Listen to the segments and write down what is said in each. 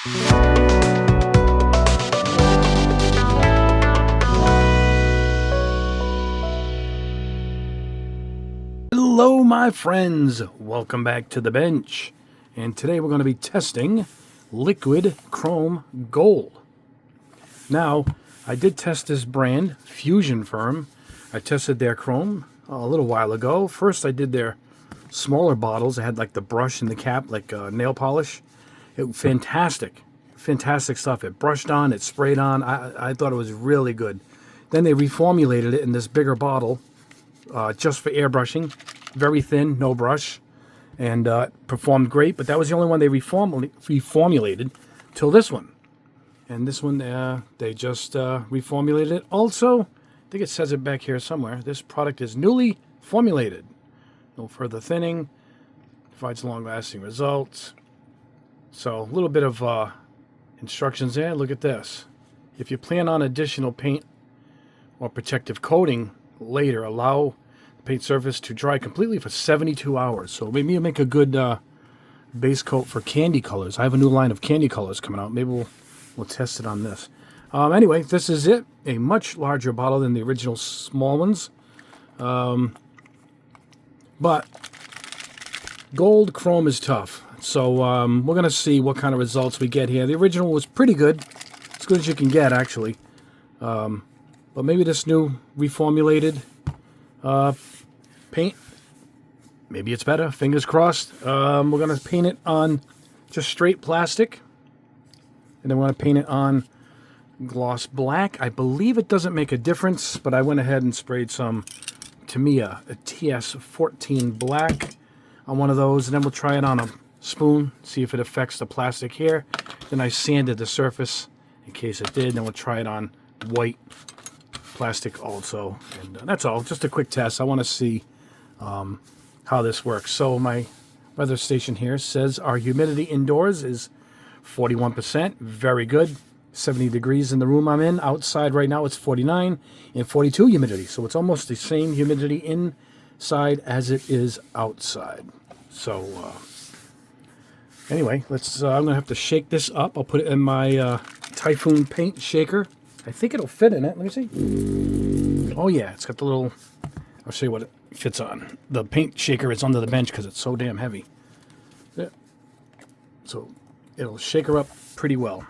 Hello my friends, welcome back to the bench, and today we're going to be testing liquid chrome gold. Now, I did test this brand, Fusion Firm. I tested their chrome a little while ago. First I did their smaller bottles. I had like the brush and the cap, like nail polish. Fantastic stuff. It brushed on, it sprayed on. I thought it was really good. Then they reformulated it in this bigger bottle just for airbrushing. Very thin, no brush, and performed great. But that was the only one they reformulated till this one. And this one, they just reformulated it. Also, I think it says it back here somewhere. This product is newly formulated. No further thinning. Provides long-lasting results. So, a little bit of instructions there. Look at this. If you plan on additional paint or protective coating later, allow the paint surface to dry completely for 72 hours. So, maybe you'll make a good base coat for candy colors. I have a new line of candy colors coming out. Maybe we'll test it on this. Anyway, this is it. A much larger bottle than the original small ones. But gold chrome is tough. So we're going to see what kind of results we get here. The original was pretty good. As good as you can get, actually. But maybe this new reformulated paint, maybe it's better. Fingers crossed. We're going to paint it on just straight plastic. And then we're going to paint it on gloss black. I believe it doesn't make a difference, but I went ahead and sprayed some Tamiya, a TS14 black on one of those, and then we'll try it on a spoon, see if it affects the plastic here. Then I sanded the surface in case it did, then we'll try it on white plastic also. And that's all, just a quick test. I want to see how this works. So my weather station here says our humidity indoors is 41%, very good. 70 degrees in the room I'm in. Outside right now it's 49 and 42 humidity. So it's almost the same humidity inside as it is outside. So anyway, let's. I'm gonna have to shake this up. I'll put it in my Typhoon paint shaker. I think it'll fit in it. Let me see. Oh yeah, it's got the little. I'll show you what it fits on. The paint shaker is under the bench because it's so damn heavy. Yeah. So it'll shake her up pretty well.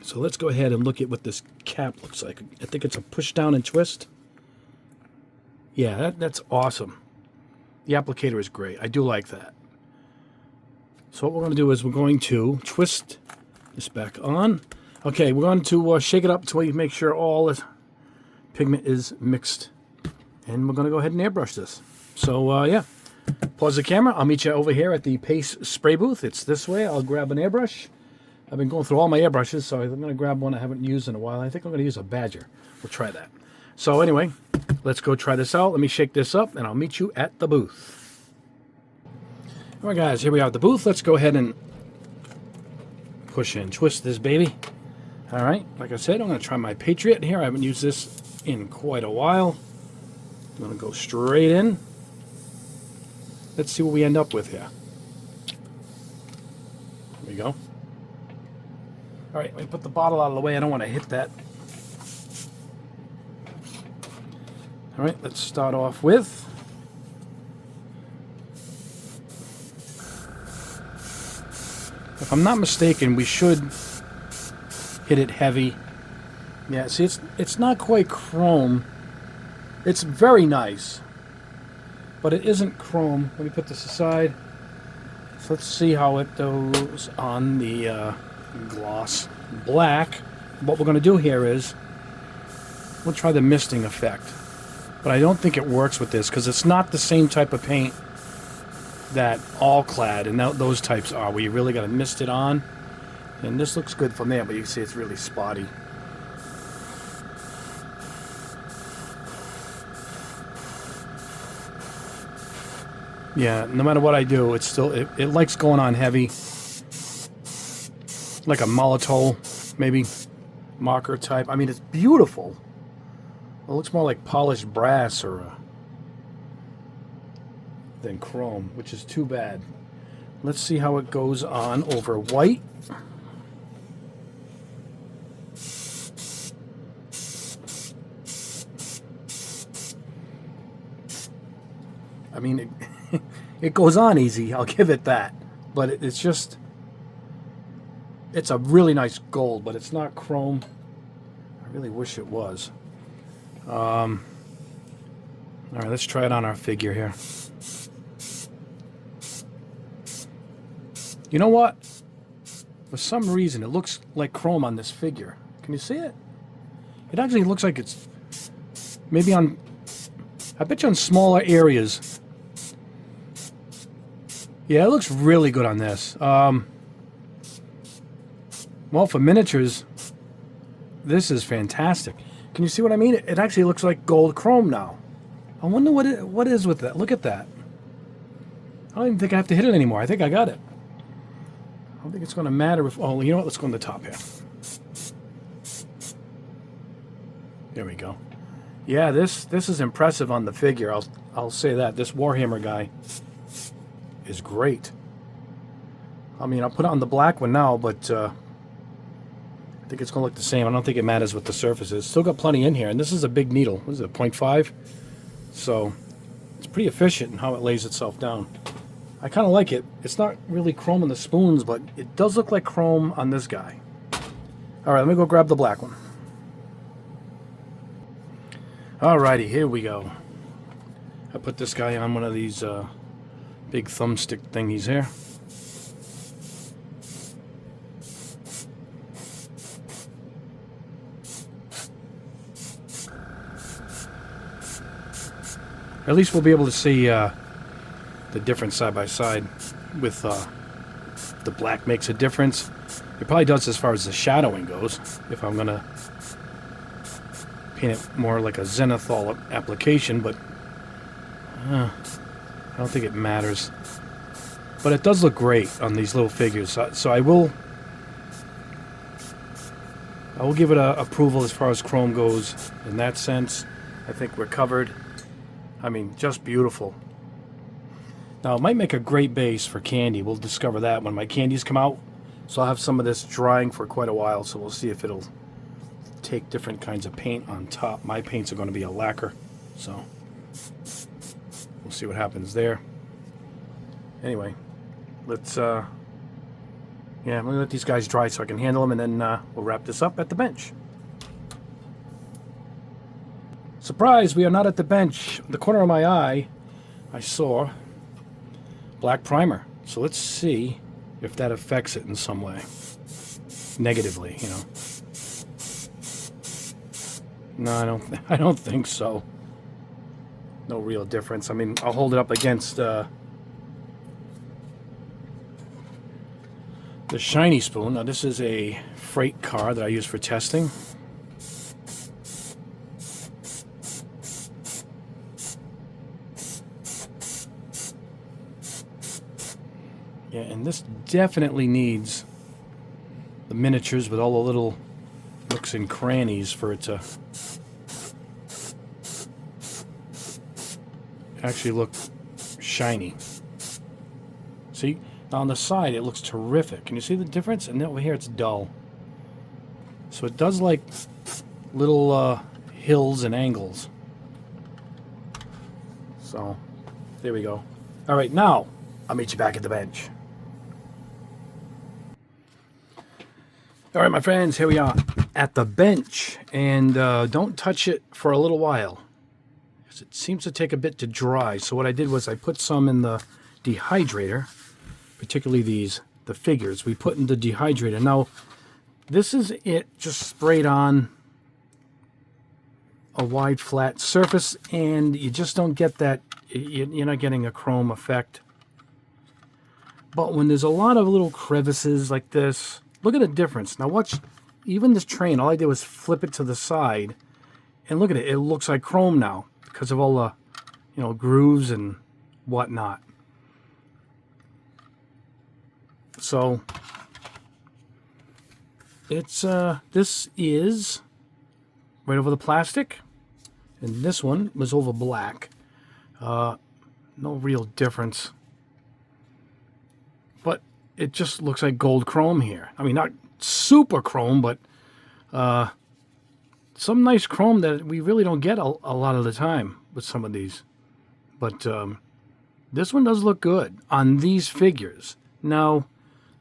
So let's go ahead and look at what this cap looks like. I think it's a push down and twist. Yeah, that's awesome. The applicator is great. I do like that. So what we're going to do is we're going to twist this back on. Okay, we're going to shake it up until we make sure all the pigment is mixed. And we're going to go ahead and airbrush this. So yeah, pause the camera. I'll meet you over here at the Pace spray booth. It's this way. I'll grab an airbrush. I've been going through all my airbrushes, so I'm going to grab one I haven't used in a while. I think I'm going to use a Badger. We'll try that. So anyway, let's go try this out. Let me shake this up, and I'll meet you at the booth. All right, guys, here we are at the booth. Let's go ahead and push and twist this baby. All right, like I said, I'm going to try my Patriot here. I haven't used this in quite a while. I'm going to go straight in. Let's see what we end up with here. There we go. All right, let me put the bottle out of the way. I don't want to hit that. All right, let's start off with if I'm not mistaken, we should hit it heavy. Yeah, see, it's not quite chrome. It's very nice, but it isn't chrome. Let me put this aside. So let's see how it goes on the gloss black. What we're going to do here is we'll try the misting effect, but I don't think it works with this because it's not the same type of paint that all clad and those types are, where you really got to mist it on. And this looks good from there, but you can see it's really spotty. Yeah, no matter what I do, it's still it likes going on heavy. Like a Molotow, maybe, marker type. I mean, it's beautiful. It looks more like polished brass than chrome, which is too bad. Let's see how it goes on over white. mean, it goes on easy, I'll give it that. But it's just, it's a really nice gold, but it's not chrome. I really wish it was. All right, let's try it on our figure here. You know what? For some reason, it looks like chrome on this figure. Can you see it? It actually looks like it's maybe on, I bet you on smaller areas. Yeah, it looks really good on this. Well, for miniatures, this is fantastic. Can you see what I mean? It actually looks like gold chrome now. I wonder what is with that. Look at that. I don't even think I have to hit it anymore. I think I got it. I don't think it's going to matter if... Oh, you know what? Let's go on the top here. There we go. Yeah, this is impressive on the figure. I'll say that. This Warhammer guy is great. I mean, I'll put it on the black one now, but I think it's going to look the same. I don't think it matters what the surface is. Still got plenty in here, and this is a big needle. What is it, 0.5? So it's pretty efficient in how it lays itself down. I kind of like it. It's not really chrome on the spoons, but it does look like chrome on this guy. All right, let me go grab the black one. Alrighty, here we go. I put this guy on one of these big thumbstick thingies here. At least we'll be able to see the difference side by side with the black makes a difference. It probably does as far as the shadowing goes, if I'm going to paint it more like a zenithal application, but I don't think it matters. But it does look great on these little figures, so I will give it a approval as far as chrome goes. In that sense, I think we're covered. I mean, just beautiful. Now, it might make a great base for candy. We'll discover that when my candies come out. So I'll have some of this drying for quite a while, so we'll see if it'll take different kinds of paint on top. My paints are going to be a lacquer, so we'll see what happens there. Anyway, let's let these guys dry so I can handle them, and then we'll wrap this up at the bench. Surprise, we are not at the bench. The corner of my eye, I saw black primer. So let's see if that affects it in some way. Negatively, you know. No, I don't think so. No real difference. I mean, I'll hold it up against the shiny spoon. Now, this is a freight car that I use for testing. Yeah, and this definitely needs the miniatures with all the little nooks and crannies for it to actually look shiny. See? On the side, it looks terrific. Can you see the difference? And then over here, it's dull. So it does like little hills and angles. So, there we go. All right, now, I'll meet you back at the bench. All right, my friends, here we are at the bench. And don't touch it for a little while, because it seems to take a bit to dry. So what I did was I put some in the dehydrator, particularly the figures. We put in the dehydrator. Now, this is it just sprayed on a wide, flat surface, and you just don't get that. You're not getting a chrome effect. But when there's a lot of little crevices like this, look at the difference. Now watch, even this train, all I did was flip it to the side, and look at it. It looks like chrome now because of all the, grooves and whatnot. So it's this is right over the plastic, and this one was over black. No real difference. But it just looks like gold chrome here. I mean, not super chrome, but some nice chrome that we really don't get a lot of the time with some of these. But This one does look good on these figures. Now,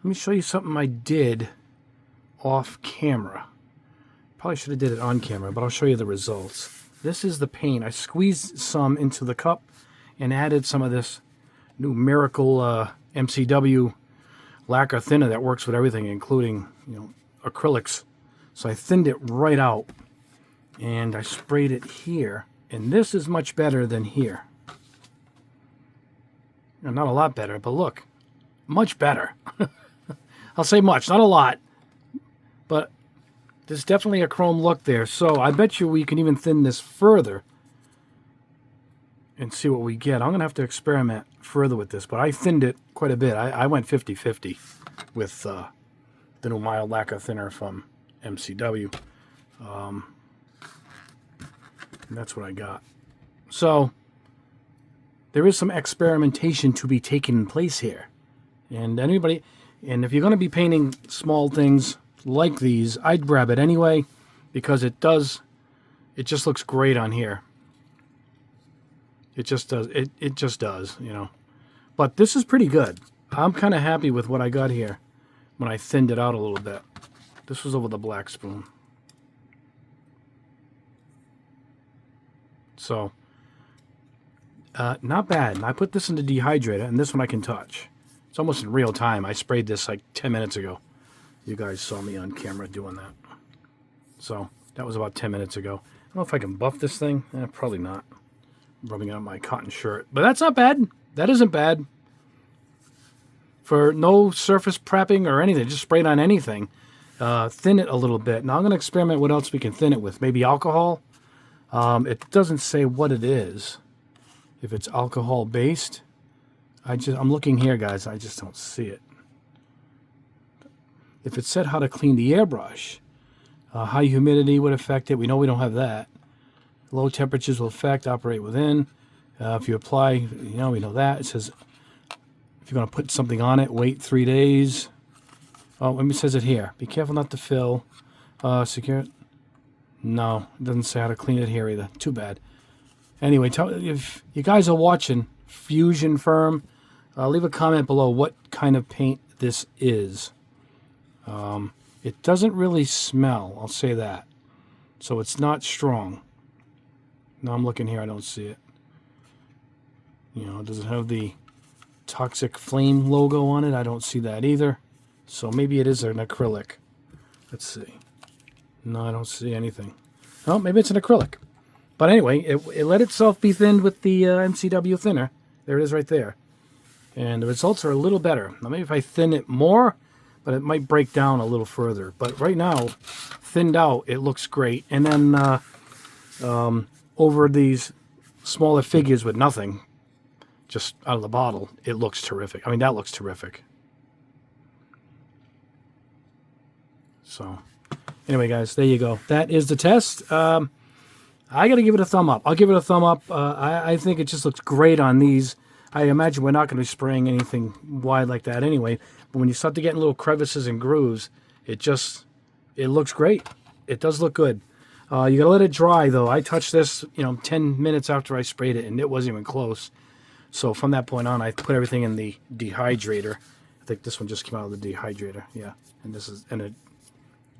let me show you something I did off camera. Probably should have did it on camera, but I'll show you the results. This is the paint. I squeezed some into the cup and added some of this new Miracle MCW lacquer thinner that works with everything, including, you know, acrylics. So I thinned it right out, and I sprayed it here. And this is much better than here. Not a lot better, but look, much better. I'll say much, not a lot, but there's definitely a chrome look there. So I bet you we can even thin this further and see what we get. I'm going to have to experiment further with this, but I thinned it quite a bit. I went 50-50 with the new mild lacquer thinner from MCW. And that's what I got. So there is some experimentation to be taking place here. And if you're going to be painting small things like these, I'd grab it anyway, because it just looks great on here. It just does. It just does, you know. But this is pretty good. I'm kind of happy with what I got here when I thinned it out a little bit. This was over the black spoon. So, not bad. And I put this in the dehydrator, and this one I can touch. It's almost in real time. I sprayed this like 10 minutes ago. You guys saw me on camera doing that. So, that was about 10 minutes ago. I don't know if I can buff this thing. Probably not. I'm rubbing it on my cotton shirt. But that's not bad. That isn't bad. For no surface prepping or anything, just spray it on anything. Thin it a little bit. Now I'm going to experiment what else we can thin it with. Maybe alcohol. It doesn't say what it is. If it's alcohol based. I'm looking here, guys. I just don't see it. If it said how to clean the airbrush, high humidity would affect it. We know we don't have that. Low temperatures will affect, operate within. If you apply, you know, we know that. It says if you're going to put something on it, wait 3 days. Oh, it says it here. Be careful not to fill. Secure it. No, it doesn't say how to clean it here either. Too bad. Anyway, if you guys are watching Fusion Firm, leave a comment below what kind of paint this is. It doesn't really smell, I'll say that. So it's not strong. Now I'm looking here, I don't see it. You know, does it have the Toxic Flame logo on it? I don't see that either. So maybe it is an acrylic. Let's see. No, I don't see anything. Oh, maybe it's an acrylic. But anyway, it let itself be thinned with the MCW thinner. There it is right there. And the results are a little better. Now maybe if I thin it more, but it might break down a little further. But right now, thinned out, it looks great. And then over these smaller figures with nothing, just out of the bottle, it looks terrific. I mean, that looks terrific. So, anyway, guys, there you go. That is the test. I got to give it a thumb up. I'll give it a thumb up. I think it just looks great on these. I imagine we're not going to be spraying anything wide like that anyway. But when you start to get in little crevices and grooves, it looks great. It does look good. You got to let it dry, though. I touched this, 10 minutes after I sprayed it, and it wasn't even close. So from that point on, I put everything in the dehydrator. I think this one just came out of the dehydrator. Yeah, and it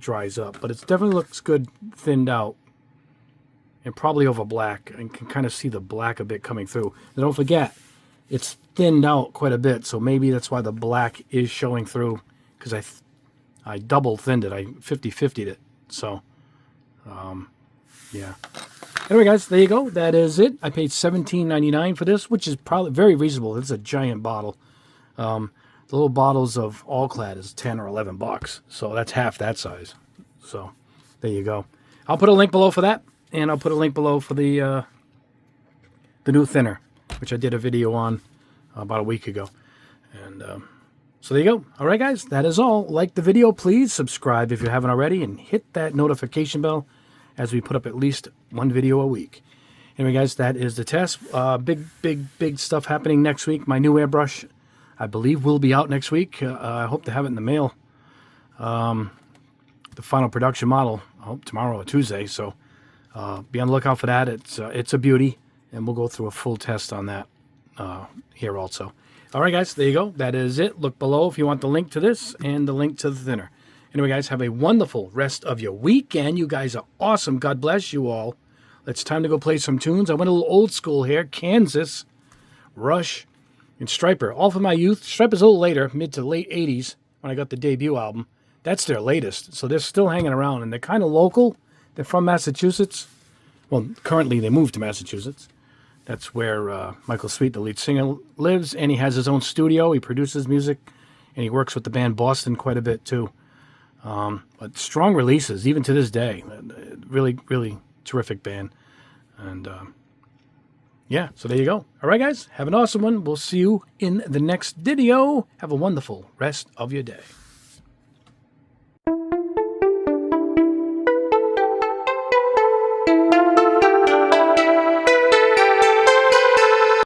dries up. But it definitely looks good thinned out. And probably over black. And can kind of see the black a bit coming through. And don't forget, it's thinned out quite a bit. So maybe that's why the black is showing through. Because I double thinned it. I 50-50'd it. So, yeah. Anyway, guys, there you go. That is it. I paid $17.99 for this, which is probably very reasonable. It's a giant bottle. The little bottles of All Clad is 10 or 11 bucks. So that's half that size. So there you go. I'll put a link below for that. And I'll put a link below for the new thinner, which I did a video on about a week ago. And so there you go. All right, guys, that is all. Like the video, please. Subscribe if you haven't already. And hit that notification bell as we put up at least one video a week. Anyway, guys, that is the test. Big stuff happening next week. My new airbrush, I believe, will be out next week. I hope to have it in the mail. The final production model, I hope tomorrow or Tuesday. So be on the lookout for that. It's a beauty, and we'll go through a full test on that. here also. All right, guys, there you go. That is it. Look below if you want the link to this and the link to the thinner. Anyway, guys, have a wonderful rest of your weekend. You guys are awesome. God bless you all. It's time to go play some tunes. I went a little old school here. Kansas, Rush, and Stryper. All from my youth. Stryper's a little later, mid to late 80s, when I got the debut album. That's their latest. So they're still hanging around, and they're kind of local. They're from Massachusetts. Well, currently they moved to Massachusetts. That's where Michael Sweet, the lead singer, lives, and he has his own studio. He produces music, and he works with the band Boston quite a bit, too. But strong releases, even to this day. Really, really terrific band. And, yeah, so there you go. All right, guys, have an awesome one. We'll see you in the next video. Have a wonderful rest of your day.